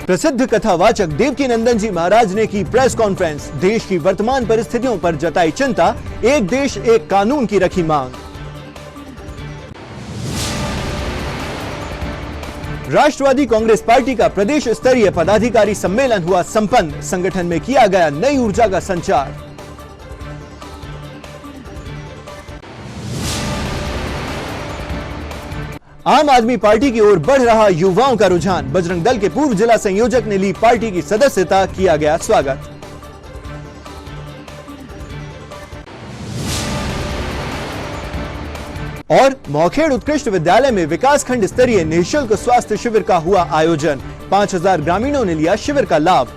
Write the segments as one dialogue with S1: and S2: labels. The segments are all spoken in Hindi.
S1: प्रसिद्ध कथावाचक देवकीनंदन जी महाराज ने की प्रेस कॉन्फ्रेंस। देश की वर्तमान परिस्थितियों पर जताई चिंता, एक देश एक कानून की रखी मांग। राष्ट्रवादी कांग्रेस पार्टी का प्रदेश स्तरीय पदाधिकारी सम्मेलन हुआ संपन्न। संगठन में किया गया नई ऊर्जा का संचार। आम आदमी पार्टी की ओर बढ़ रहा युवाओं का रुझान। बजरंग दल के पूर्व जिला संयोजक ने ली पार्टी की सदस्यता, किया गया स्वागत। और मौखेड़ उत्कृष्ट विद्यालय में विकासखंड स्तरीय निःशुल्क स्वास्थ्य शिविर का हुआ आयोजन। 5000 ग्रामीणों ने लिया शिविर का लाभ।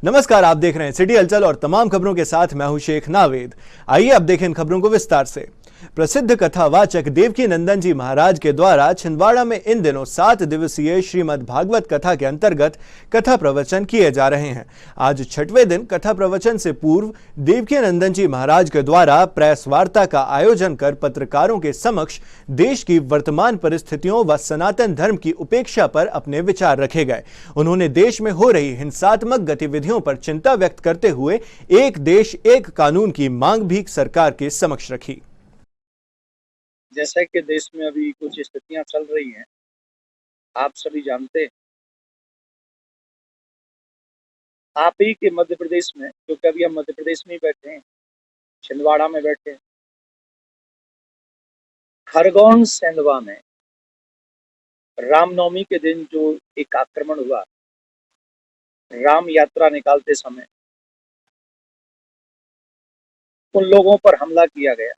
S1: नमस्कार, आप देख रहे हैं सिटी हलचल और तमाम खबरों के साथ मैं हूं शेख नावेद। आइए अब देखें इन खबरों को विस्तार से। प्रसिद्ध कथावाचक देवकीनंदन जी महाराज के द्वारा छिंदवाड़ा में इन दिनों 7 दिवसीय श्रीमद् भागवत कथा के अंतर्गत कथा प्रवचन किए जा रहे हैं। आज 6वें दिन कथा प्रवचन से पूर्व देवकीनंदन जी महाराज के द्वारा प्रेस वार्ता का आयोजन कर पत्रकारों के समक्ष देश की वर्तमान परिस्थितियों व सनातन धर्म की उपेक्षा पर अपने विचार रखे गए। उन्होंने देश में हो रही हिंसात्मक गतिविधियों पर चिंता व्यक्त करते हुए एक देश एक कानून की मांग भी सरकार के समक्ष रखी।
S2: जैसा कि देश में अभी कुछ स्थितियां चल रही हैं, आप सभी जानते हैं। आप ही के मध्य प्रदेश में, क्योंकि अभी हम मध्य प्रदेश में ही बैठे हैं, छिंदवाड़ा में बैठे हैं, खरगोन सेंधवा में रामनवमी के दिन जो एक आक्रमण हुआ, राम यात्रा निकालते समय उन लोगों पर हमला किया गया,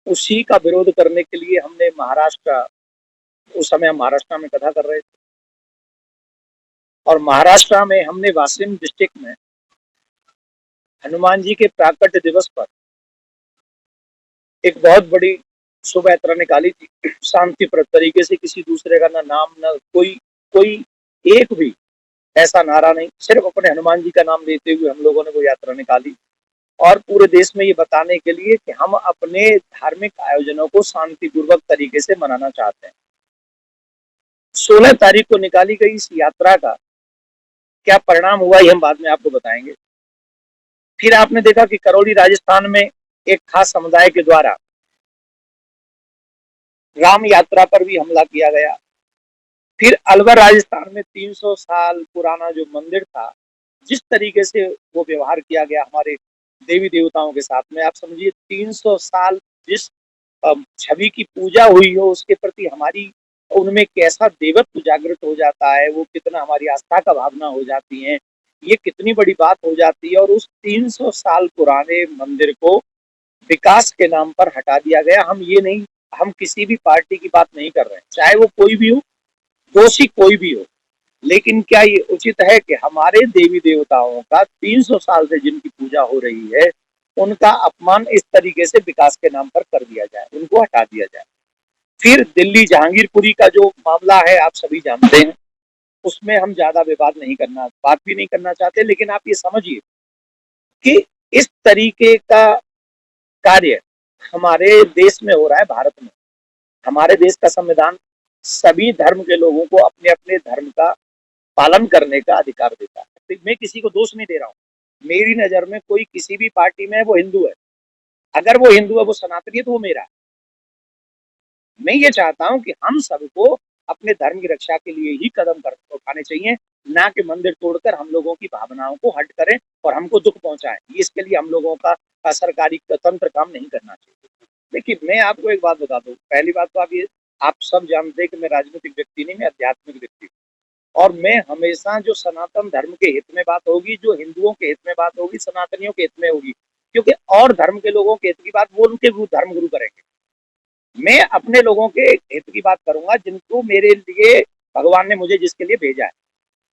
S2: उसी का विरोध करने के लिए हमने उस समय हम महाराष्ट्र में कथा कर रहे थे, और महाराष्ट्र में हमने वाशिम डिस्ट्रिक्ट में हनुमान जी के प्राकट्य दिवस पर एक बहुत बड़ी शोभा यात्रा निकाली थी। शांतिप्रद तरीके से, किसी दूसरे का ना नाम ना कोई एक भी ऐसा नारा नहीं, सिर्फ अपने हनुमान जी का नाम लेते हुए हम लोगों ने वो यात्रा निकाली, और पूरे देश में ये बताने के लिए कि हम अपने धार्मिक आयोजनों को शांतिपूर्वक तरीके से मनाना चाहते हैं। 16 तारीख को निकाली गई इस यात्रा का क्या परिणाम हुआ, ये हम बाद में आपको बताएंगे। फिर आपने देखा कि करौली राजस्थान में एक खास समुदाय के द्वारा राम यात्रा पर भी हमला किया गया। फिर अलवर राजस्थान में 300 साल पुराना जो मंदिर था, जिस तरीके से वो व्यवहार किया गया हमारे देवी देवताओं के साथ में, आप समझिए 300 साल जिस छवि की पूजा हुई हो, उसके प्रति हमारी उनमें कैसा देवत्व जागृत हो जाता है, वो कितना हमारी आस्था का भावना हो जाती है, ये कितनी बड़ी बात हो जाती है। और उस 300 साल पुराने मंदिर को विकास के नाम पर हटा दिया गया। हम किसी भी पार्टी की बात नहीं कर रहे हैं, चाहे वो कोई भी हो, दोषी कोई भी हो, लेकिन क्या ये उचित है कि हमारे देवी देवताओं का 300 साल से जिनकी पूजा हो रही है, उनका अपमान इस तरीके से विकास के नाम पर कर दिया जाए, उनको हटा दिया जाए। फिर दिल्ली जहांगीरपुरी का जो मामला है, आप सभी जानते हैं, उसमें हम ज्यादा बात भी नहीं करना चाहते, लेकिन आप ये समझिए कि इस तरीके का कार्य हमारे देश में हो रहा है। भारत में हमारे देश का संविधान सभी धर्म के लोगों को अपने अपने धर्म का पालन करने का अधिकार देता है। मैं किसी को दोष नहीं दे रहा हूँ, मेरी नजर में कोई किसी भी पार्टी में है वो हिंदू है, अगर वो हिंदू है, वो सनातनी है, तो वो मेरा है। मैं ये चाहता हूं कि हम सबको अपने धर्म की रक्षा के लिए ही कदम उठाने चाहिए, ना कि मंदिर तोड़कर हम लोगों की भावनाओं को हट करें और हमको दुख पहुंचाएं। इसके लिए हम लोगों का सरकारी तंत्र काम नहीं करना चाहिए। देखिए, मैं आपको एक बात बता दूं, पहली बात तो आप सब जानते हैं कि मैं राजनीतिक व्यक्ति नहीं, मैं आध्यात्मिक व्यक्ति हूँ, और मैं हमेशा जो सनातन धर्म के हित में बात होगी, जो हिंदुओं के हित में बात होगी, सनातनियों के हित में होगी, क्योंकि और धर्म के लोगों के हित की बात वो उनके धर्म गुरु करेंगे। मैं अपने लोगों के हित की बात करूंगा, जिनको मेरे लिए भगवान ने मुझे जिसके लिए भेजा है।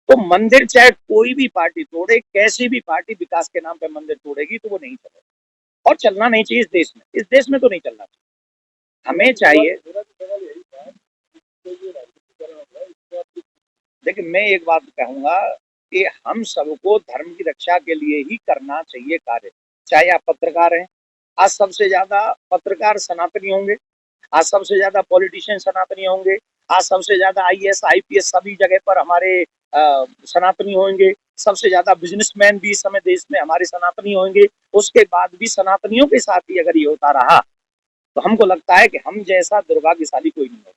S2: तो मंदिर चाहे कोई भी पार्टी तोड़े, कैसी भी पार्टी विकास के नाम पर मंदिर तोड़ेगी, तो वो नहीं चलेगा और चलना नहीं चाहिए इस देश में तो नहीं चलना चाहिए। हमें चाहिए, देखिए मैं एक बात कहूंगा कि हम सबको धर्म की रक्षा के लिए ही करना चाहिए कार्य, चाहे आप पत्रकार हैं। आज सबसे ज्यादा पत्रकार सनातनी होंगे, आज सबसे ज्यादा पॉलिटिशियन सनातनी होंगे, आज सबसे ज्यादा IAS IPS सभी जगह पर हमारे सनातनी होंगे, सबसे ज्यादा बिजनेसमैन भी इस समय देश में हमारे सनातनी होंगे। उसके बाद भी सनातनियों के साथ ही अगर ये होता रहा तो हमको लगता है कि हम जैसा दुर्भाग्यशाली कोई नहीं होगा।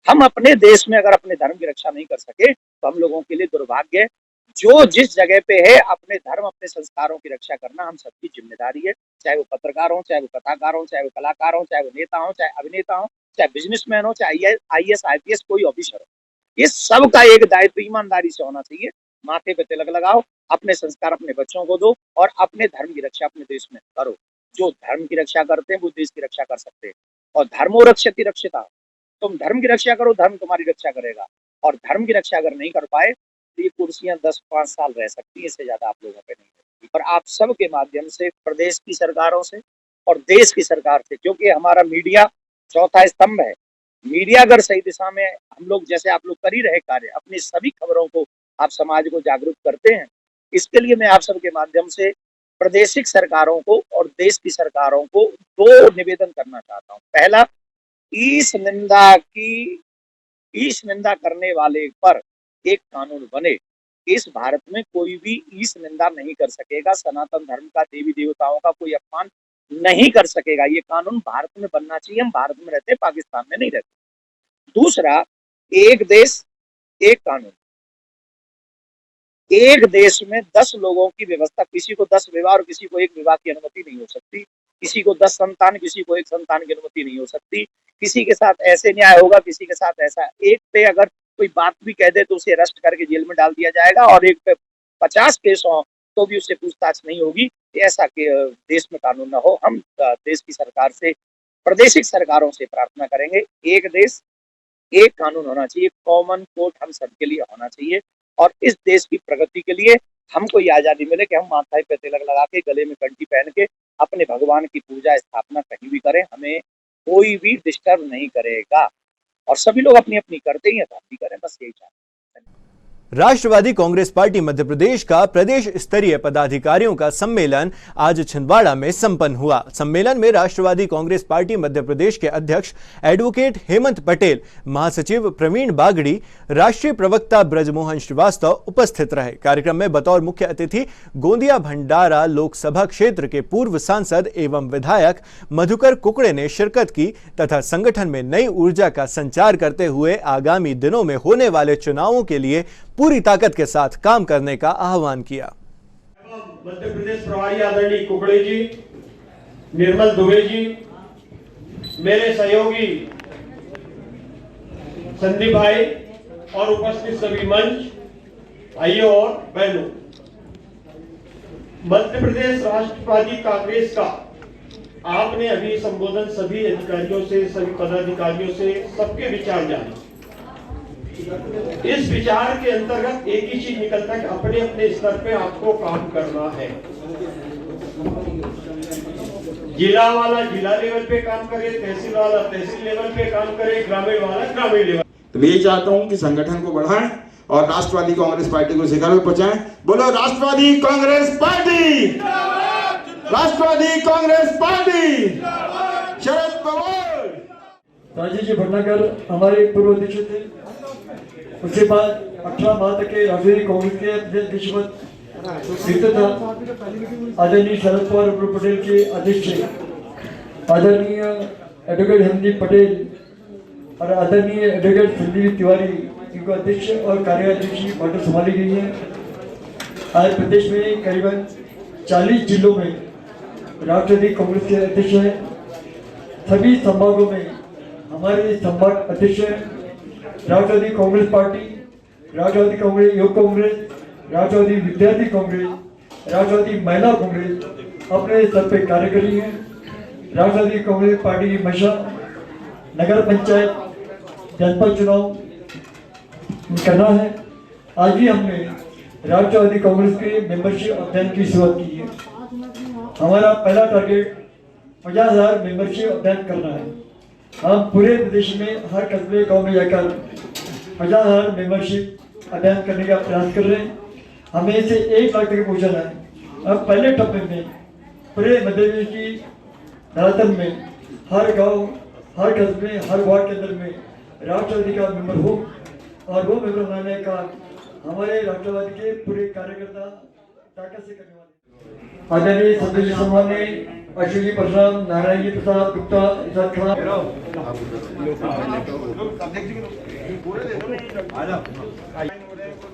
S2: हम अपने देश में अगर अपने धर्म की रक्षा नहीं कर सके तो हम लोगों के लिए दुर्भाग्य। जो जिस जगह पे है अपने धर्म अपने संस्कारों की रक्षा करना हम सबकी जिम्मेदारी है, चाहे वो पत्रकार हो, चाहे वो कथाकार हो, चाहे वो कलाकार हो, चाहे वो नेता हो, चाहे अभिनेता हो, चाहे बिजनेसमैन हो, चाहे IAS IPS कोई ऑफिसर हो। ये सबका एक दायित्व ईमानदारी से होना चाहिए। माथे पे तिलक लगाओ, अपने संस्कार अपने बच्चों को दो और अपने धर्म की रक्षा अपने देश में करो। जो धर्म की रक्षा करते हैं वो देश की रक्षा कर सकते हैं। और धर्मो रक्षति रक्षिता, तुम धर्म की रक्षा करो, धर्म तुम्हारी रक्षा करेगा। और धर्म की रक्षा अगर नहीं कर पाए तो ये कुर्सियां 10-5 साल रह सकती है, इससे ज्यादा आप लोगों पे नहीं रहती। और आप सबके माध्यम से प्रदेश की सरकारों से और देश की सरकार से, क्योंकि हमारा मीडिया चौथा स्तंभ है। मीडिया अगर सही दिशा में हम लोग जैसे आप लोग कर ही रहे कार्य, अपनी सभी खबरों को आप समाज को जागरूक करते हैं, इसके लिए मैं आप सबके माध्यम से प्रादेशिक सरकारों को और देश की सरकारों को 2 निवेदन करना चाहता हूँ। पहला, ईश निंदा करने वाले पर एक कानून बने। इस भारत में कोई भी ईश निंदा नहीं कर सकेगा, सनातन धर्म का, देवी देवताओं का कोई अपमान नहीं कर सकेगा। ये कानून भारत में बनना चाहिए। हम भारत में रहते, पाकिस्तान में नहीं रहते। दूसरा, एक देश एक कानून। एक देश में 10 लोगों की व्यवस्था, किसी को 10 विवाह और किसी को 1 विवाह की अनुमति नहीं हो सकती, किसी को 10 संतान, किसी को 1 संतान की अनुमति नहीं हो सकती, किसी के साथ ऐसे न्याय होगा, किसी के साथ ऐसा। एक पे अगर कोई बात भी कह दे तो उसे अरेस्ट करके जेल में डाल दिया जाएगा, और एक पे 50 केस हो तो भी उससे पूछताछ नहीं होगी। ऐसा कि देश में कानून न हो। हम देश की सरकार से, प्रादेशिक सरकारों से प्रार्थना करेंगे, एक देश एक कानून होना चाहिए, कॉमन कोर्ट हम सबके लिए होना चाहिए। और इस देश की प्रगति के लिए हमको ये आजादी मिले कि हम माथे पे तिलक लगा के, गले में कंठी पहन के अपने भगवान की पूजा स्थापना कहीं भी करें, हमें कोई भी डिस्टर्ब नहीं करेगा। और सभी लोग अपनी अपनी करते ही हैं तो हम भी करें, बस यही चाहते हैं।
S1: राष्ट्रवादी कांग्रेस पार्टी मध्य प्रदेश का प्रदेश स्तरीय पदाधिकारियों का सम्मेलन आज छिंदवाड़ा में संपन्न हुआ। सम्मेलन में राष्ट्रवादी कांग्रेस पार्टी मध्य प्रदेश के अध्यक्ष एडवोकेट हेमंत पटेल, महासचिव प्रवीण बागड़ी, राष्ट्रीय प्रवक्ता ब्रजमोहन श्रीवास्तव उपस्थित रहे। कार्यक्रम में बतौर मुख्य अतिथि गोंदिया भंडारा लोकसभा क्षेत्र के पूर्व सांसद एवं विधायक मधुकर कुकड़े ने शिरकत की तथा संगठन में नई ऊर्जा का संचार करते हुए आगामी दिनों में होने वाले चुनावों के लिए पूरी ताकत के साथ काम करने का आह्वान किया।
S3: मध्य प्रदेश प्रभारी आदरणीय कुकड़े जी, निर्मल दुबे जी, मेरे सहयोगी संदीप भाई और उपस्थित सभी मंच भाइयों और बहनों, मध्य प्रदेश राष्ट्रवादी कांग्रेस का आपने अभी संबोधन सभी अधिकारियों से, सभी पदाधिकारियों से सबके विचार जाने। इस विचार के अंतर्गत एक ही चीज निकलता है कि अपने अपने स्तर पे आपको काम करना है। जिला वाला जिला लेवल पे काम करे, तहसील वाला तहसील लेवल पे काम करे, ग्रामीण वाला ग्रामीण लेवल।
S4: तो मैं ये चाहता हूं कि संगठन को बढ़ाएं और राष्ट्रवादी कांग्रेस पार्टी को शिखर में पहुंचाएं। बोलो राष्ट्रवादी कांग्रेस पार्टी, राष्ट्रवादी कांग्रेस पार्टी, शरद पवार।
S5: राजेश जी भटनागर हमारे पूर्व अध्यक्ष थे, उसके बाद 18 माह तक के राष्ट्रीय कांग्रेस के अध्यक्ष पद था। आदरणीय शरद पवार पटेल के अध्यक्ष, आदरणीय एडवोकेट हेमंत पटेल और आदरणीय एडवोकेट संदीप तिवारी इनको अध्यक्ष और कार्याध्यक्ष की बात संभाली गई है। आज प्रदेश में करीबन 40 जिलों में राष्ट्रवादी कांग्रेस के अध्यक्ष हैं। सभी संभागों में हमारे संभाग अध्यक्ष हैं। राष्ट्रवादी कांग्रेस पार्टी, राष्ट्रवादी कांग्रेस युवक कांग्रेस, राष्ट्रवादी विद्यार्थी कांग्रेस, राष्ट्रवादी महिला कांग्रेस अपने स्तर पर कार्य कर रही है। राष्ट्रवादी कांग्रेस पार्टी की मंशा नगर पंचायत जनपद चुनाव करना है। आज ही हमने राष्ट्रवादी कांग्रेस के मेंबरशिप अभियान की शुरुआत की है। हमारा पहला टारगेट 50,000 मेंबरशिप अभियान करना है। हम पूरे प्रदेश में हर कस्बे गांव में जाकर 50,000 मेंबरशिप अभियान करने का प्रयास कर रहे हैं। हमें इसे 1 लाख तक पहुंचाना है। अब पहले टप्पे में पूरे मध्य प्रदेश की धरातल में हर गांव हर कस्बे हर वार्ड के अंदर में राष्ट्रवादी का मेंबर हो और वो मेंबर बनाने का हमारे राष्ट्रवादी के पूरे कार्यकर्ता ताकत से करने वाले आदरणीय सदस्य सम्माननीय अशोक जी परशुराम, नारायण जी प्रसाद गुप्ता, इसाक खान,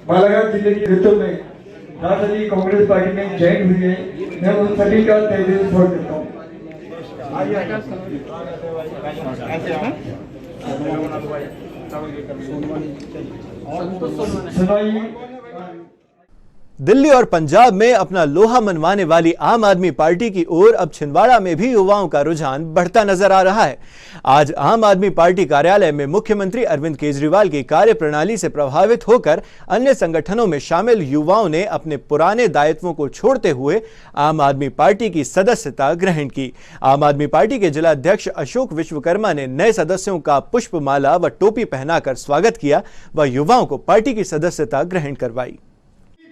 S5: बालाघाट जिले के नेतृत्व में राष्ट्रवादी कांग्रेस पार्टी में ज्वाइन हुई है, मैं उन सभी का तहे दिल से स्वागत करता हूँ।
S1: दिल्ली और पंजाब में अपना लोहा मनवाने वाली आम आदमी पार्टी की ओर अब छिंदवाड़ा में भी युवाओं का रुझान बढ़ता नजर आ रहा है। आज आम आदमी पार्टी कार्यालय में मुख्यमंत्री अरविंद केजरीवाल की कार्यप्रणाली से प्रभावित होकर अन्य संगठनों में शामिल युवाओं ने अपने पुराने दायित्वों को छोड़ते हुए आम आदमी पार्टी की सदस्यता ग्रहण की। आम आदमी पार्टी के जिला अध्यक्ष अशोक विश्वकर्मा ने नए सदस्यों का पुष्पमाला व टोपी पहनाकर स्वागत किया व युवाओं को पार्टी की सदस्यता ग्रहण करवाई।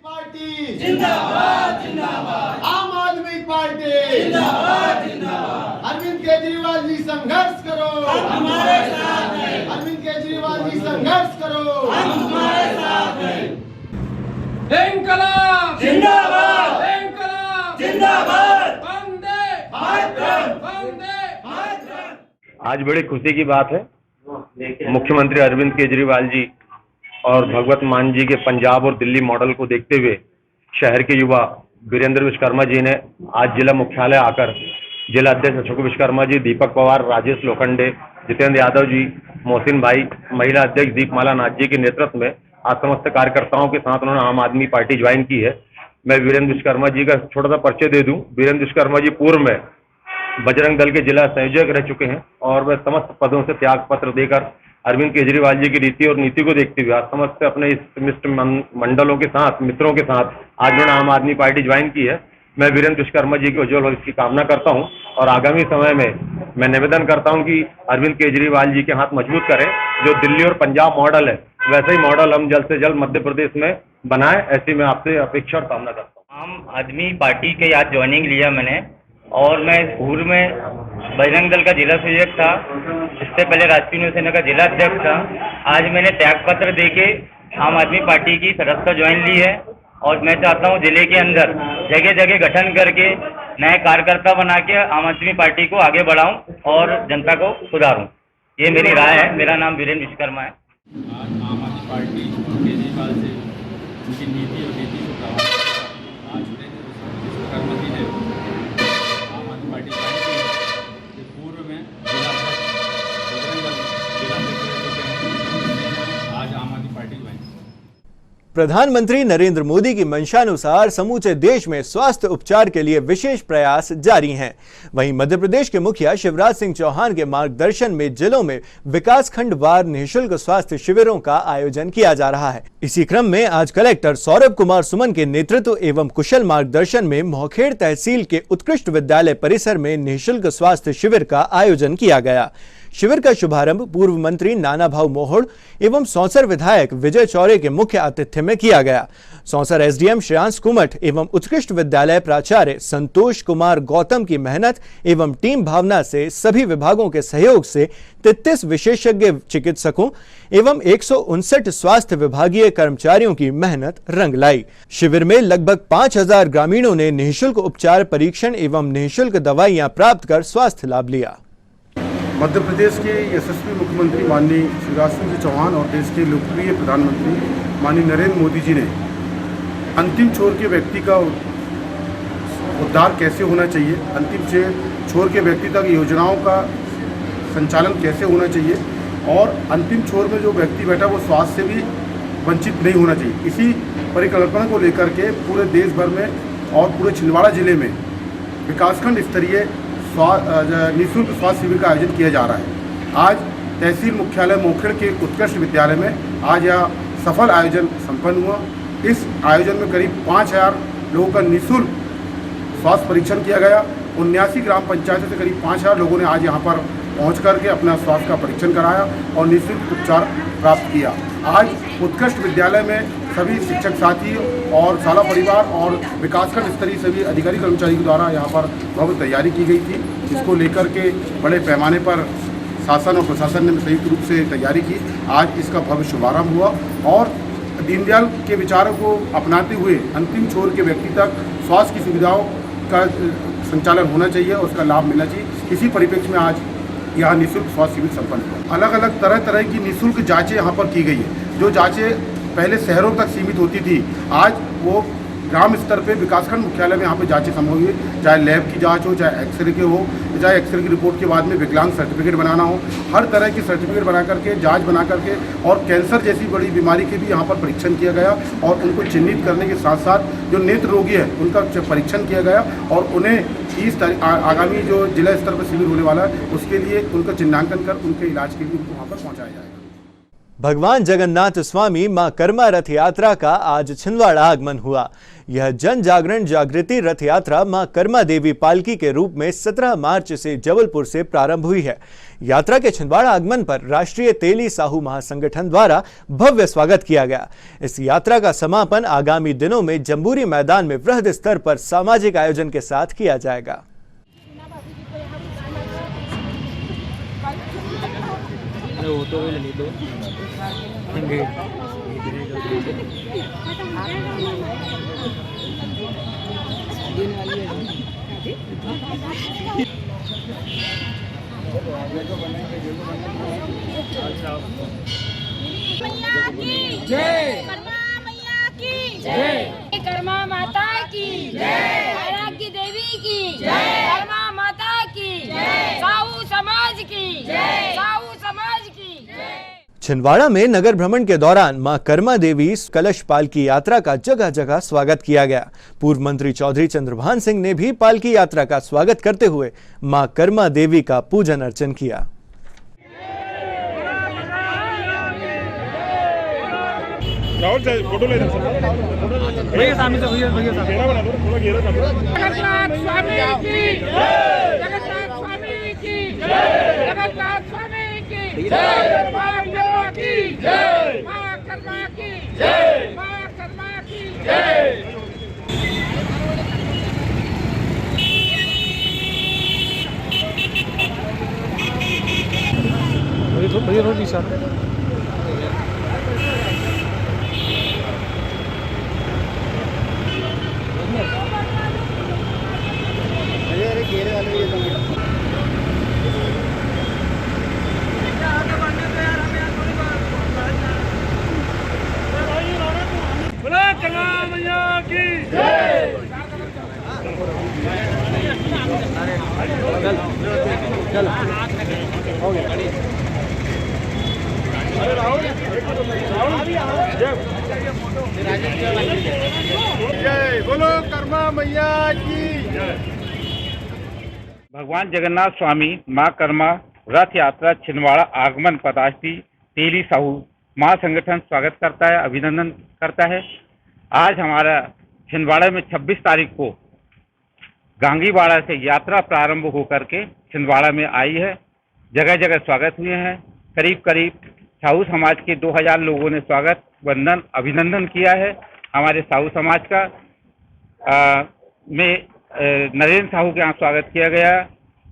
S6: पार्टी जिंदाबाद जिंदाबाद, आम आदमी पार्टी जिंदाबाद जिंदाबाद, अरविंद केजरीवाल जी संघर्ष करो, हम हमारे साथ हैं, अरविंद केजरीवाल जी संघर्ष करो, हम हमारे साथ हैं।
S7: इंकलाब
S6: जिंदाबाद,
S7: इंकलाब
S6: जिंदाबाद,
S7: वंदे
S6: मातरम,
S7: वंदे मातरम।
S8: आज बड़ी खुशी की बात है, मुख्यमंत्री अरविंद केजरीवाल जी और भगवत मान जी के पंजाब और दिल्ली मॉडल को देखते हुए शहर के युवा वीरेंद्र विश्वकर्मा जी ने आज जिला मुख्यालय आकर जिला अध्यक्ष अशोक विश्वकर्मा जी, दीपक पवार, राजेश लोखंडे, जितेंद्र यादव जी, मोहसिन भाई, महिला अध्यक्ष दीपमाला नाथ जी के नेतृत्व में आज समस्त कार्यकर्ताओं के साथ उन्होंने आम आदमी पार्टी ज्वाइन की है। मैं वीरेंद्र विश्वकर्मा जी का छोटा सा परिचय दे दूं। वीरेंद्र विश्वकर्मा जी पूर्व में बजरंग दल के जिला संयोजक रह चुके हैं और वह समस्त पदों से त्याग पत्र देकर अरविंद केजरीवाल जी की रीति और नीति को देखते हुए आज समस्त अपने इस मित्र मंडलों के साथ, मित्रों के साथ आज उन्होंने आम आदमी पार्टी ज्वाइन की है। मैं वीरेंद्र विश्वकर्मा जी के उज्जवल भविष्य की कामना करता हूं और आगामी समय में मैं निवेदन करता हूं कि अरविंद केजरीवाल जी के हाथ मजबूत करें। जो दिल्ली और पंजाब मॉडल है वैसे ही मॉडल हम जल्द से जल्द मध्य प्रदेश में बनाए, ऐसी मैं आपसे अपेक्षा और कामना करता हूँ।
S9: आम आदमी पार्टी के आज ज्वाइनिंग लिया मैंने और मैं पूर्व में बजरंग दल का जिला संयोजक था, इससे पहले राष्ट्रीय युवा सेना का जिला अध्यक्ष था। आज मैंने त्याग पत्र देके आम आदमी पार्टी की सदस्यता ज्वाइन ली है और मैं चाहता हूं जिले के अंदर जगह जगह गठन करके नए कार्यकर्ता बना के आम आदमी पार्टी को आगे बढ़ाऊं और जनता को सुधारूं। ये मेरी राय है। मेरा नाम वीरेंद्र विश्वकर्मा है।
S10: आज आम आदमी पार्टी केजरीवाल से उनकी नीति और नीति को प्रभावित कर आज विश्वकर्मा जी ने आम आदमी पार्टी ज्वाइन की है। पूर्व में जिला बजरंग दल जिला अध्यक्ष आज आम आदमी पार्टी ज्वाइन।
S1: प्रधानमंत्री नरेंद्र मोदी की मंशानुसार समूचे देश में स्वास्थ्य उपचार के लिए विशेष प्रयास जारी हैं। वहीं मध्य प्रदेश के मुखिया शिवराज सिंह चौहान के मार्गदर्शन में जिलों में विकासखंड वार निःशुल्क स्वास्थ्य शिविरों का आयोजन किया जा रहा है। इसी क्रम में आज कलेक्टर सौरभ कुमार सुमन के नेतृत्व एवं कुशल मार्गदर्शन में मोहखेड़ तहसील के उत्कृष्ट विद्यालय परिसर में निःशुल्क स्वास्थ्य शिविर का आयोजन किया गया। शिविर का शुभारंभ पूर्व मंत्री नाना भाऊ मोहोड़ एवं सौंसर विधायक विजय चौरे के मुख्य आतिथ्य में किया गया। सौंसर एसडीएम श्रेयांश कुमठ एवं उत्कृष्ट विद्यालय प्राचार्य संतोष कुमार गौतम की मेहनत एवं टीम भावना से सभी विभागों के सहयोग से 33 विशेषज्ञ चिकित्सकों एवं 159 स्वास्थ्य विभागीय कर्मचारियों की मेहनत रंग लाई। शिविर में लगभग 5000 ग्रामीणों ने निःशुल्क उपचार, परीक्षण एवं निःशुल्क दवाइयां प्राप्त कर स्वास्थ्य लाभ लिया।
S11: मध्य प्रदेश के यशस्वी मुख्यमंत्री माननीय शिवराज सिंह चौहान और देश के लोकप्रिय प्रधानमंत्री माननीय नरेंद्र मोदी जी ने अंतिम छोर के व्यक्ति का उद्धार कैसे होना चाहिए, अंतिम छोर के व्यक्ति तक योजनाओं का संचालन कैसे होना चाहिए और अंतिम छोर में जो व्यक्ति बैठा वो स्वास्थ्य से भी वंचित नहीं होना चाहिए, इसी परिकल्पना को लेकर के पूरे देश भर में और पूरे छिंदवाड़ा जिले में विकासखंड स्तरीय निःशुल्क स्वास्थ्य शिविर का आयोजन किया जा रहा है। आज तहसील मुख्यालय मोहखेड़ के उत्कृष्ट विद्यालय में आज यह सफल आयोजन संपन्न हुआ। इस आयोजन में करीब 5000 लोगों का निःशुल्क स्वास्थ्य परीक्षण किया गया। 79 ग्राम पंचायतों से करीब 5000 लोगों ने आज यहाँ पर पहुँच करके अपना स्वास्थ्य का परीक्षण कराया और निःशुल्क उपचार प्राप्त किया। आज उत्कृष्ट विद्यालय में सभी शिक्षक साथी और शाला परिवार और विकासखंड स्तरीय सभी अधिकारी कर्मचारी के द्वारा यहाँ पर भव्य तैयारी की गई थी, जिसको लेकर के बड़े पैमाने पर शासन और प्रशासन ने संयुक्त रूप से तैयारी की। आज इसका भव्य शुभारंभ हुआ और दीनदयाल के विचारों को अपनाते हुए अंतिम छोर के व्यक्ति तक स्वास्थ्य की सुविधाओं का संचालन होना चाहिए और उसका लाभ मिलना चाहिए। इसी परिप्रेक्ष्य में आज यहाँ निःशुल्क स्वास्थ्य शिविर संपन्न हुआ। अलग अलग तरह तरह की निःशुल्क जांचें यहाँ पर की गई है। जो जांचें पहले शहरों तक सीमित होती थी, आज वो ग्राम स्तर पे विकासखंड मुख्यालय में यहाँ पे जांचें संभव हुई। चाहे लैब की जांच हो, चाहे एक्सरे के हो, चाहे एक्सरे की रिपोर्ट के बाद में विकलांग सर्टिफिकेट बनाना हो, हर तरह की सर्टिफिकेट बना करके, जांच बना करके और कैंसर जैसी बड़ी बीमारी के भी यहाँ पर परीक्षण किया गया और उनको चिन्हित करने के साथ साथ जो नेत्र रोगी है उनका परीक्षण किया गया और उन्हें 30 तारीख आगामी जो जिला स्तर पर शिविर होने वाला है उसके लिए उनका चिन्हांकन कर उनके इलाज के लिए उनको वहाँ पर पहुँचाया जाएगा।
S1: भगवान जगन्नाथ स्वामी मां कर्मा रथ यात्रा का आज छिंदवाड़ा आगमन हुआ। यह जन जागरण जागृति रथ यात्रा मां कर्मा देवी पालकी के रूप में 17 मार्च से जबलपुर से प्रारंभ हुई है। यात्रा के छिंदवाड़ा आगमन पर राष्ट्रीय तेली साहू महासंगठन द्वारा भव्य स्वागत किया गया। इस यात्रा का समापन आगामी दिनों में जम्बूरी मैदान में वृहद स्तर पर सामाजिक आयोजन के साथ किया जाएगा।
S7: जय कर्मा माता की जय, आराध्य देवी की जय, कर्मा माता की जय, साहू समाज की जय, साहू समाज की जय।
S1: छिंदवाड़ा में नगर भ्रमण के दौरान मां कर्मा देवी कलश पालकी यात्रा का जगह जगह स्वागत किया गया। पूर्व मंत्री चौधरी चंद्रभान सिंह ने भी पालकी यात्रा का स्वागत करते हुए मां कर्मा देवी का पूजन अर्चन किया।
S3: फोटो ले भैया सामने से भैया
S7: जगन्नाथ स्वामी की जय, जगन्नाथ स्वामी की जय, जगन्नाथ स्वामी की जय, मां कर्मा की जय, मां कर्मा की जय, मां कर्मा की जय।
S3: भैया रोटी साथ
S11: बोलो कर्मा मैया की
S9: भगवान जगन्नाथ स्वामी मां कर्मा रथ यात्रा छिंदवाड़ा आगमन पदार्थी तेली साहू महासंगठन स्वागत करता है, अभिनंदन करता है। आज हमारा छिंदवाड़ा में 26 तारीख को गांगीवाड़ा से यात्रा प्रारंभ होकर के छिंदवाड़ा में आई है। जगह जगह स्वागत हुए हैं। करीब करीब साहू समाज के 2000 लोगों ने स्वागत वंदन अभिनंदन किया है। हमारे साहू समाज का नरेंद्र साहू के यहाँ स्वागत किया गया।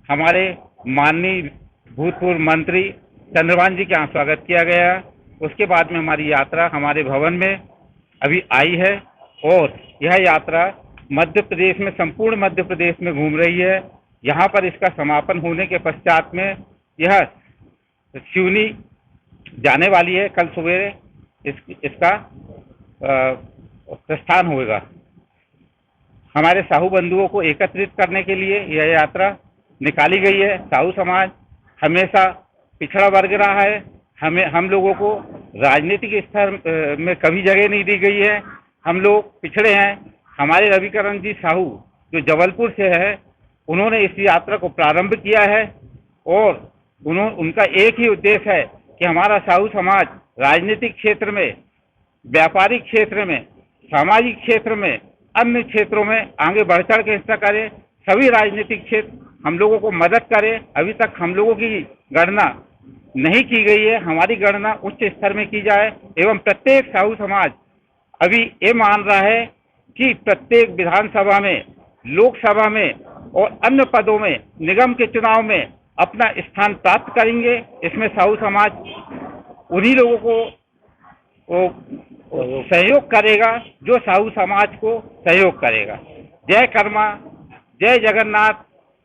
S9: हमारे माननीय भूतपूर्व मंत्री चंद्रभान जी के यहाँ स्वागत किया गया। उसके बाद में हमारी यात्रा हमारे भवन में अभी आई है और यह यात्रा मध्य प्रदेश में, संपूर्ण मध्य प्रदेश में घूम रही है। यहाँ पर इसका समापन होने के पश्चात में यह सिवनी जाने वाली है। कल सवेरे इसका प्रस्थान होगा। हमारे साहू बंधुओं को एकत्रित करने के लिए यह यात्रा निकाली गई है। साहू समाज हमेशा पिछड़ा वर्ग रहा है। हम लोगों को राजनीतिक स्तर में कभी जगह नहीं दी गई है। हम लोग पिछड़े हैं। हमारे रविकरण जी साहू जो जबलपुर से है, उन्होंने इस यात्रा को प्रारंभ किया है और उनका एक ही उद्देश्य है कि हमारा साहू समाज राजनीतिक क्षेत्र में, व्यापारिक क्षेत्र में, सामाजिक क्षेत्र में, अन्य क्षेत्रों में आगे बढ़ चढ़ के हिस्सा करे। सभी राजनीतिक क्षेत्र हम लोगों को मदद करे। अभी तक हम लोगों की गणना नहीं की गई है। हमारी गणना उच्च स्तर में की जाए एवं प्रत्येक साहू समाज अभी ये मान रहा है कि प्रत्येक विधानसभा में, लोकसभा में और अन्य पदों में, निगम के चुनाव में
S12: अपना स्थान प्राप्त करेंगे। इसमें साहू समाज उन्हीं लोगों को सहयोग करेगा जो साहू समाज को सहयोग करेगा। जय कर्मा, जय जगन्नाथ,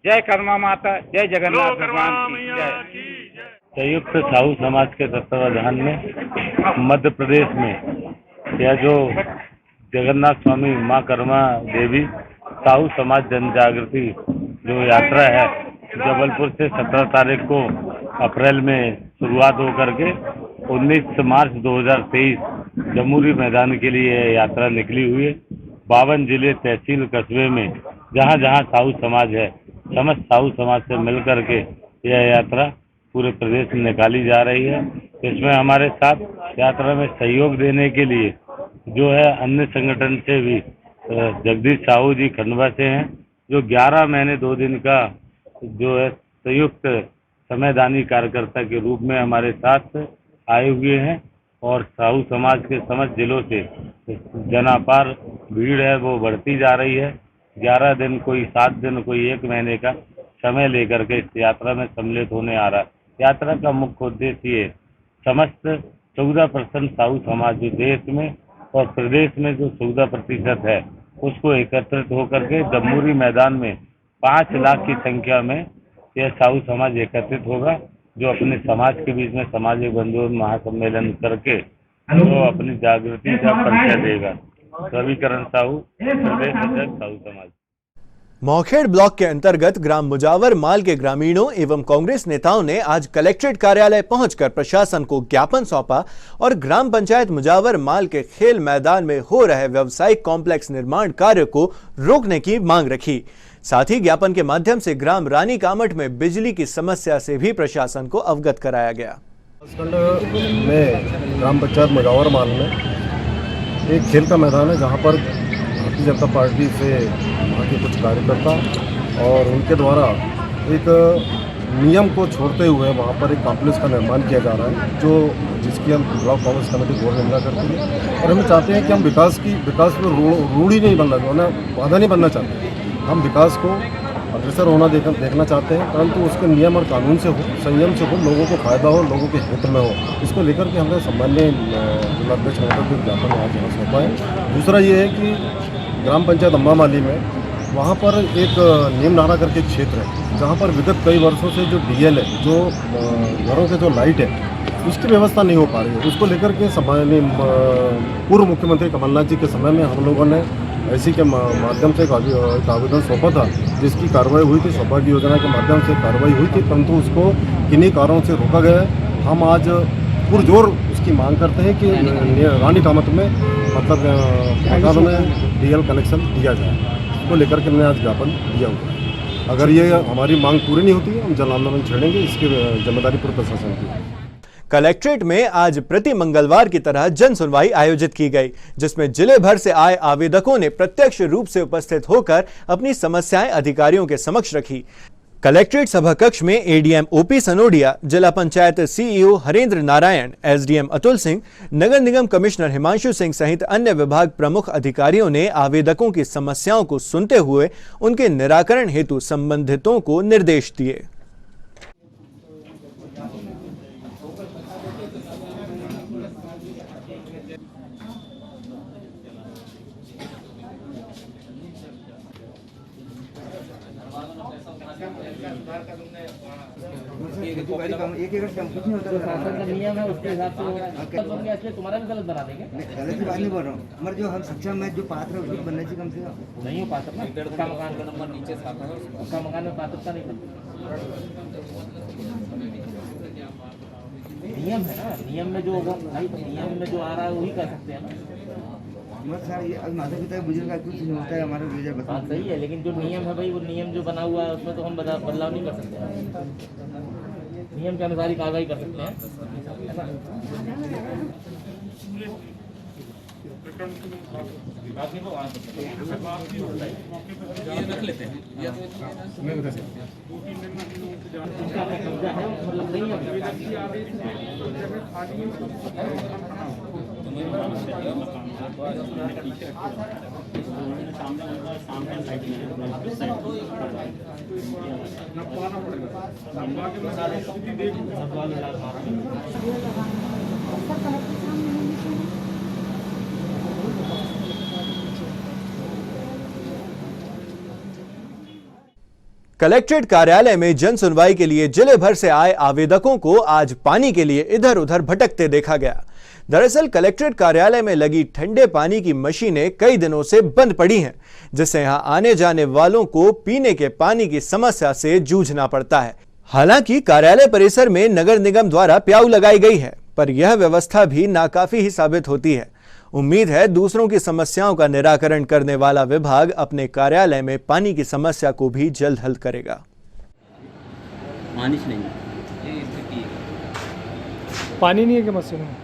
S12: जय कर्मा माता, जय जगन्नाथ भगवान की जय।
S13: संयुक्त साहू समाज के तत्वावधान में मध्य प्रदेश में यह जो जगन्नाथ स्वामी माँ कर्मा देवी साहू समाज जन जागृति जो यात्रा है, जबलपुर से 17 तारीख को अप्रैल में शुरुआत होकर के 19 मार्च 2023 जमुरी मैदान के लिए यह यात्रा निकली हुई है। 52 जिले, तहसील, कस्बे में जहाँ जहाँ साहू समाज है, समस्त साहू समाज से मिल करके यह यात्रा पूरे प्रदेश में निकाली जा रही है। इसमें हमारे साथ यात्रा में सहयोग देने के लिए जो है अन्य संगठन से भी जगदीश साहू जी खंडवा से हैं, जो 11 महीने 2 दिन का जो है संयुक्त समयदानी कार्यकर्ता के रूप में हमारे साथ आए हुए हैं। और साहू समाज के समस्त जिलों से जनापार भीड़ है वो बढ़ती जा रही है। 11 दिन, कोई 7 दिन, कोई 1 महीने का समय लेकर के इस यात्रा में सम्मिलित होने आ रहा है। यात्रा का मुख्य उद्देश्य ये समस्त 14% साहू समाज जो देश में और प्रदेश में जो 14% है उसको एकत्रित होकर के जमुरी मैदान में 5 लाख की संख्या में यह साहू समाज एकत्रित होगा, जो अपने समाज के बीच में सामाजिक बंधुत्व महासम्मेलन करके तो अपनी जागृति का परिचय देगा। रविकरण साहू, प्रदेश अध्यक्ष साहू समाज।
S1: मौखेड़ ब्लॉक के अंतर्गत ग्राम मुजावर माल के ग्रामीणों एवं कांग्रेस नेताओं ने आज कलेक्ट्रेट कार्यालय पहुंचकर प्रशासन को ज्ञापन सौंपा और ग्राम पंचायत मुजावर माल के खेल मैदान में हो रहे व्यावसायिक कॉम्प्लेक्स निर्माण कार्य को रोकने की मांग रखी। साथ ही ज्ञापन के माध्यम से ग्राम रानी कामठ में बिजली की समस्या से भी प्रशासन को अवगत कराया गया।
S11: में ग्राम पंचायत मुजावर माल में एक खेल का मैदान है जहाँ पर भारतीय जनता पार्टी से वहाँ के कुछ कार्यकर्ता और उनके द्वारा एक नियम को छोड़ते हुए वहाँ पर एक कॉम्प्लेक्स का निर्माण किया जा रहा है, जो जिसकी हम ब्लॉक कांग्रेस कमेटी बोर्ड निंदा करती है। और हम चाहते हैं कि हम विकास में रूढ़ी नहीं बनना, बाधा नहीं बनना चाहते। हम विकास को अग्रसर होना देखना चाहते हैं, परंतु उसके नियम और कानून से हो, संयम से हो, लोगों को फायदा हो, लोगों के हित में हो। इसको लेकर के हमने सामान्य जिलाध्यक्ष महोदय को ज्ञापन आज यहाँ सौंपा है। दूसरा ये है कि ग्राम पंचायत अम्बा माली में वहाँ पर एक नीम नारा करके क्षेत्र है, जहाँ पर विगत कई वर्षों से जो DL है, जो घरों के जो लाइट है, उसकी व्यवस्था नहीं हो पा रही है। उसको लेकर के पूर्व मुख्यमंत्री कमलनाथ जी के समय में हम लोगों ने ऐसी के माध्यम से एक आवेदन सौंपा था, जिसकी कार्रवाई हुई थी। सौभाग्य योजना के माध्यम से कार्रवाई हुई थी, परंतु उसको किन्हीं कारणों से रोका गया है। हम आज पुरजोर उसकी मांग करते हैं कि रानी कामत में मतलब मकान में DL कनेक्शन दिया जाए। उसको लेकर के हमने आज ज्ञापन दिया हुआ है। अगर ये हमारी मांग पूरी नहीं होती है, हम जन आंदोलन छेड़ेंगे। इसकी जिम्मेदारी पूर्व प्रशासन की है।
S1: कलेक्ट्रेट में आज प्रति मंगलवार की तरह जन सुनवाई आयोजित की गई, जिसमें जिले भर से आए आवेदकों ने प्रत्यक्ष रूप से उपस्थित होकर अपनी समस्याएं अधिकारियों के समक्ष रखी। कलेक्ट्रेट सभा कक्ष में ADM OP सनोडिया, जिला पंचायत CEO हरेंद्र नारायण, SDM अतुल सिंह, नगर निगम कमिश्नर हिमांशु सिंह सहित अन्य विभाग प्रमुख अधिकारियों ने आवेदकों की समस्याओं को सुनते हुए उनके निराकरण हेतु संबंधितों को निर्देश दिए।
S6: एक एकड़ कम कुछ नहीं होता, शासन का नियम है उसके हिसाब से होगा। इसलिए तुम्हारा भी गलत बना देंगे। गलत की बात नहीं बोल रहा हूँ, मगर जो हम सक्षम है, जो पात्र है, उसको बनना चाहिए कम से कम। नहीं हो पात्र ना, उसका मकान का नंबर नीचे छापा है, उसका मकान में पात्रता नहीं बनती। नियम है ना, नियम में जो होगा भाई, नियम में जो आ रहा है वही कर सकते हैं ना। माता पिता बुजुर्ग का कुछ नहीं होता है, हमारा गुजर बता सही है, लेकिन जो नियम है भाई, वो नियम जो बना हुआ है उसमें तो हम बदलाव नहीं कर सकते। नियम के अनुसार ही कार्रवाई कर सकते हैं। रख लेते हैं, मतलब नहीं है।
S1: कलेक्ट्रेट कार्यालय में जन सुनवाई के लिए जिले भर से आए आवेदकों को आज पानी के लिए इधर उधर भटकते देखा गया। दरअसल कलेक्ट्रेट कार्यालय में लगी ठंडे पानी की मशीनें कई दिनों से बंद पड़ी हैं, जिससे यहां आने जाने वालों को पीने के पानी की समस्या से जूझना पड़ता है। हालांकि कार्यालय परिसर में नगर निगम द्वारा प्याऊ लगाई गई है, पर यह व्यवस्था भी नाकाफी ही साबित होती है। उम्मीद है दूसरों की समस्याओं का निराकरण करने वाला विभाग अपने कार्यालय में पानी की समस्या को भी जल्द हल करेगा।
S14: पानी नहीं है क्या मशीन में?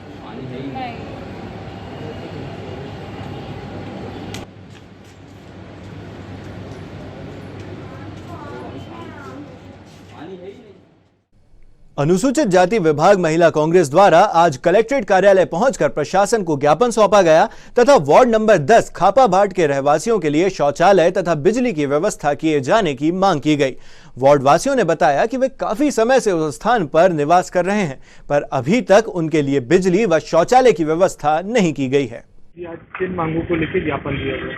S1: अनुसूचित जाति विभाग महिला कांग्रेस द्वारा आज कलेक्ट्रेट कार्यालय पहुंचकर प्रशासन को ज्ञापन सौंपा गया तथा वार्ड नंबर 10 खापाभाट के रहवासियों के लिए शौचालय तथा बिजली की व्यवस्था किए जाने की मांग की गई। वार्ड वासियों ने बताया कि वे काफी समय से उस स्थान पर निवास कर रहे हैं, पर अभी तक उनके लिए बिजली व शौचालय की व्यवस्था नहीं की गई है।
S14: आज किन मांगों को लेकर ज्ञापन दिया गया?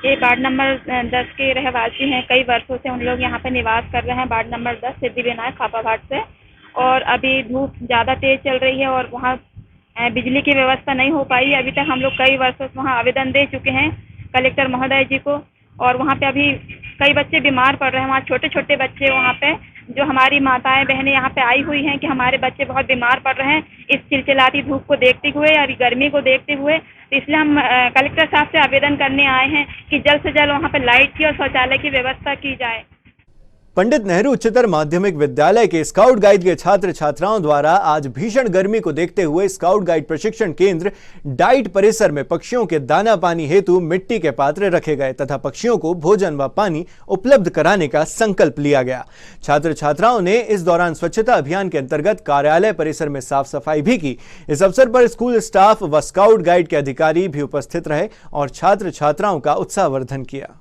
S15: ये वार्ड नंबर 10 के रहवासी हैं, कई वर्षों से उन लोग यहाँ पे निवास कर रहे हैं। वार्ड नंबर 10 सिद्धिविनायक खापाभाट से, और अभी धूप ज़्यादा तेज चल रही है और वहाँ बिजली की व्यवस्था नहीं हो पाई। अभी तक हम लोग कई वर्षों से वहाँ आवेदन दे चुके हैं कलेक्टर महोदय जी को, और वहाँ पे अभी कई बच्चे बीमार पड़ रहे हैं। वहाँ छोटे छोटे बच्चे, वहाँ पे जो हमारी माताएं बहनें यहाँ पे आई हुई हैं कि हमारे बच्चे बहुत बीमार पड़ रहे हैं इस चिलचिलाती धूप को देखते हुए और गर्मी को देखते हुए। तो इसलिए हम कलेक्टर साहब से आवेदन करने आए हैं कि जल्द से जल्द वहाँ पे लाइट की और शौचालय की व्यवस्था की जाए।
S1: पंडित नेहरू उच्चतर माध्यमिक विद्यालय के स्काउट गाइड के छात्र छात्राओं द्वारा आज भीषण गर्मी को देखते हुए स्काउट गाइड प्रशिक्षण केंद्र डाइट परिसर में पक्षियों के दाना पानी हेतु मिट्टी के पात्र रखे गए तथा पक्षियों को भोजन व पानी उपलब्ध कराने का संकल्प लिया गया। छात्र छात्राओं ने इस दौरान स्वच्छता अभियान के अंतर्गत कार्यालय परिसर में साफ सफाई भी की। इस अवसर पर स्कूल स्टाफ व स्काउट गाइड के अधिकारी भी उपस्थित रहे और छात्र छात्राओं का उत्साहवर्धन किया।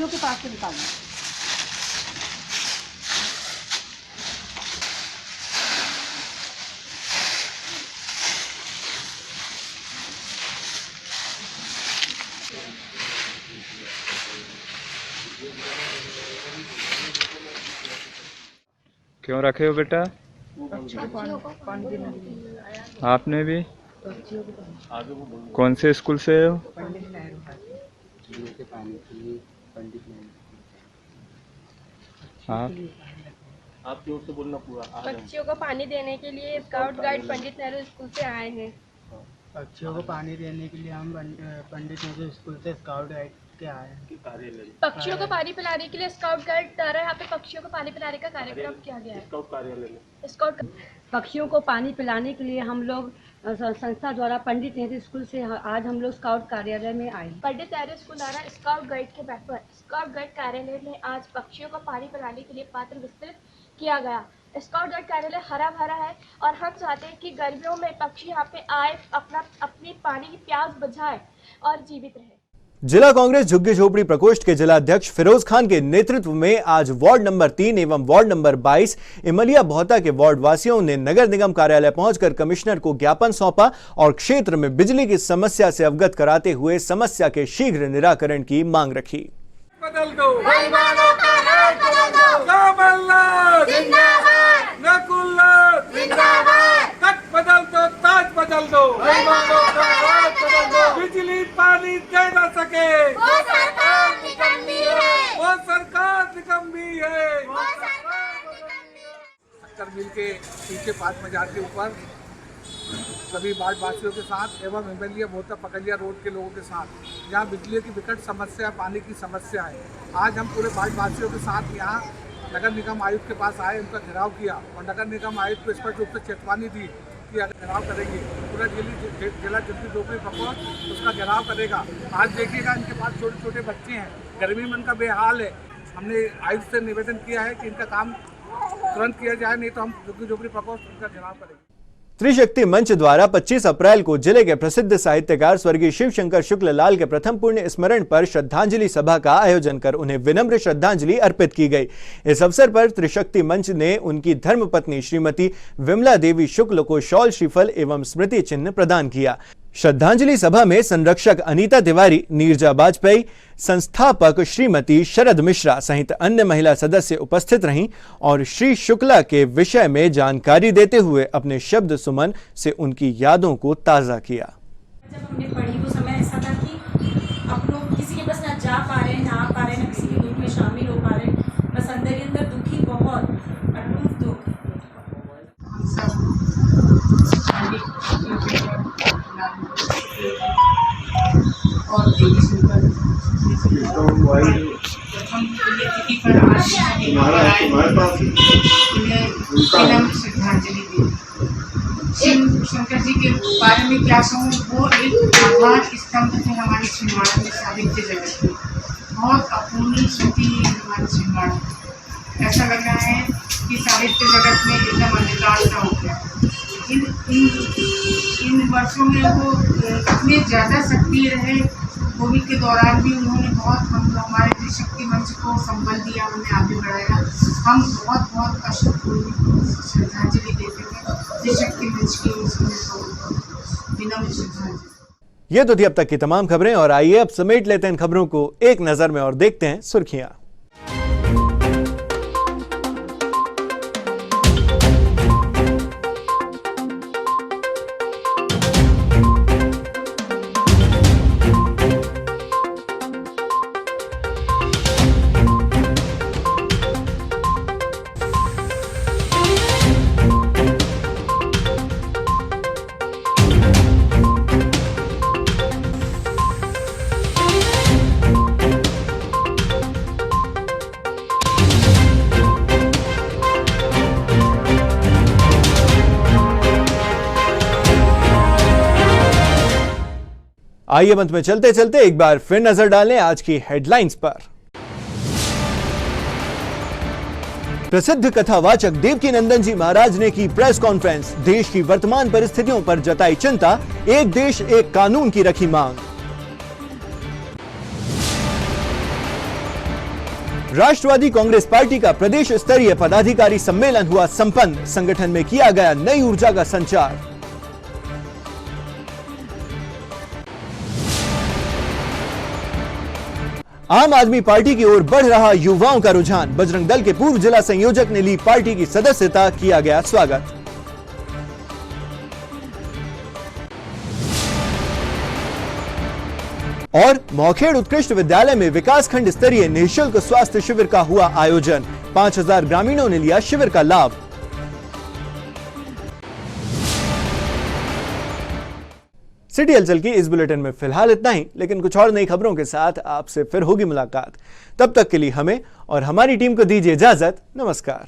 S16: के पास से निकालना।
S17: क्यों रखे हो बेटा? आपने भी? कौन से स्कूल से हो?
S3: आप जोर से बोलना पूरा।
S18: पक्षियों को पानी देने के लिए scout guide Pandit Nehru school से आए हैं।
S19: पक्षियों को पानी देने के लिए हम पंडित नेहरू स्कूल से स्काउट गाइड के आए हैं।
S18: पक्षियों को पानी पिलाने के लिए स्काउट गाइड द्वारा यहाँ पे पक्षियों को पानी पिलाने का कार्यक्रम किया गया है।
S3: स्काउट कार्यालय में
S18: स्काउट
S16: पक्षियों को पानी पिलाने के लिए हम लोग संस्था द्वारा पंडित नेहरू स्कूल से आज हम लोग स्काउट कार्यालय में आए।
S18: पंडित नेहरू स्कूल द्वारा स्काउट गाइड के बैच पर स्काउट गाइड कार्यालय में आज पक्षियों को पानी पिलाने के लिए पात्र विस्तृत किया गया। स्काउट गाइड कार्यालय हरा भरा है और हम चाहते हैं कि गर्मियों में पक्षी यहाँ पे आए, अपनी पानी की प्यास बुझाए और जीवित रहे।
S1: जिला कांग्रेस झुग्गी झोपड़ी प्रकोष्ठ के जिला अध्यक्ष फिरोज खान के नेतृत्व में आज वार्ड नंबर 3 एवं वार्ड नंबर 22 इमलिया बोहता के वार्ड वासियों ने नगर निगम कार्यालय पहुंचकर कमिश्नर को ज्ञापन सौंपा और क्षेत्र में बिजली की समस्या से अवगत कराते हुए समस्या के शीघ्र निराकरण की मांग रखी।
S7: बदल दो, बेईमानों का राज बदल दो, कमलनाथ जिंदाबाद, नकुलनाथ जिंदाबाद, तख्त बदल दो, ताज बदल दो, बेईमानों का राज बदल दो, बिजली पानी दे न सके वो सरकार निकम्मी है, वो सरकार निकम्मी है, वो सरकार निकम्मी है।
S20: कर मिल के पीछे 5 बाजार के ऊपर सभी वार्ड वासियों के साथ एवं इमलिया बोहता पकलिया रोड के लोगों के साथ यहाँ बिजली की विकट समस्या, पानी की समस्या है। आज हम पूरे वार्ड वासियों के साथ यहाँ नगर निगम आयुक्त के पास आए, उनका घेराव किया और नगर निगम आयुक्त को स्पष्ट रूप से चेतावनी दी किया, घेराव करेंगे, पूरा जिला जल्दी झोपड़ी प्रकोष्ठ उसका घेराव करेगा। आज देखिएगा इनके पास छोटे छोटे बच्चे हैं, गर्मी में इनका बेहाल है। हमने आयुक्त से निवेदन किया है कि इनका काम तुरंत किया जाए, नहीं तो हम झुग्गी झोपड़ी प्रकोष्ठ उनका घेराव करेंगे।
S1: त्रिशक्ति मंच द्वारा 25 अप्रैल को जिले के प्रसिद्ध साहित्यकार स्वर्गीय शिव शंकर शुक्ल लाल के प्रथम पुण्य स्मरण पर श्रद्धांजलि सभा का आयोजन कर उन्हें विनम्र श्रद्धांजलि अर्पित की गई। इस अवसर पर त्रिशक्ति मंच ने उनकी धर्मपत्नी श्रीमती विमला देवी शुक्ल को शॉल, श्रीफल एवं स्मृति चिन्ह प्रदान किया। श्रद्धांजलि सभा में संरक्षक अनीता तिवारी, नीरजा बाजपेयी, संस्थापक श्रीमती शरद मिश्रा सहित अन्य महिला सदस्य उपस्थित रहीं और श्री शुक्ला के विषय में जानकारी देते हुए अपने शब्द सुमन से उनकी यादों को ताजा किया।
S21: जब हमने पढ़ी वो समय ऐसा था कि हम लोग किसी के पास ना जा पा रहे, ना आ पा रहे, ना किसी के दुख में शामिल हो पा रहे, बस अंदर ही अंदर दुखी, बहुत अटूट दुख।
S22: और देवी शुक्ल श्रद्धांजलि दी। शिव शंकर जी के बारे में क्या कहूँ, वो एक आधार स्तंभ थे हमारे छिंदवाड़ा में साहित्य जगत में, बहुत अपूर्णीय श्रुति हमारे छिंदवाड़ा। ऐसा लग रहा है कि साहित्य जगत में एकदम अंधकार सा हो गया। इन वर्षों में वो इतने ज़्यादा सक्रिय रहे, कोविड के दौरान भी उन्होंने बहुत हमारे त्रिशक्ति मंच को संबल दिया, उन्हें आगे बढ़ाया। हम बहुत बहुत अश्रुपूर्ण श्रद्धांजलि देते हैं त्रिशक्ति मंच की ओर से, विनम्र श्रद्धांजलि।
S1: ये तो थी अब तक की तमाम खबरें और आइए अब समेट लेते हैं इन खबरों को एक नजर में और देखते हैं सुर्खियां। आइए अंत में चलते चलते एक बार फिर नजर डालें आज की हेडलाइंस पर। प्रसिद्ध कथावाचक देवकीनंदन जी महाराज ने की प्रेस कॉन्फ्रेंस, देश की वर्तमान परिस्थितियों पर जताई चिंता, एक देश एक कानून की रखी मांग। राष्ट्रवादी कांग्रेस पार्टी का प्रदेश स्तरीय पदाधिकारी सम्मेलन हुआ संपन्न, संगठन में किया गया नई ऊर्जा का संचार। आम आदमी पार्टी की ओर बढ़ रहा युवाओं का रुझान, बजरंग दल के पूर्व जिला संयोजक ने ली पार्टी की सदस्यता, किया गया स्वागत। और मौखेड़ उत्कृष्ट विद्यालय में विकासखंड स्तरीय निःशुल्क स्वास्थ्य शिविर का हुआ आयोजन, 5000 ग्रामीणों ने लिया शिविर का लाभ। सिटी हलचल की इस बुलेटिन में फिलहाल इतना ही, लेकिन कुछ और नई खबरों के साथ आपसे फिर होगी मुलाकात। तब तक के लिए हमें और हमारी टीम को दीजिए इजाजत। नमस्कार।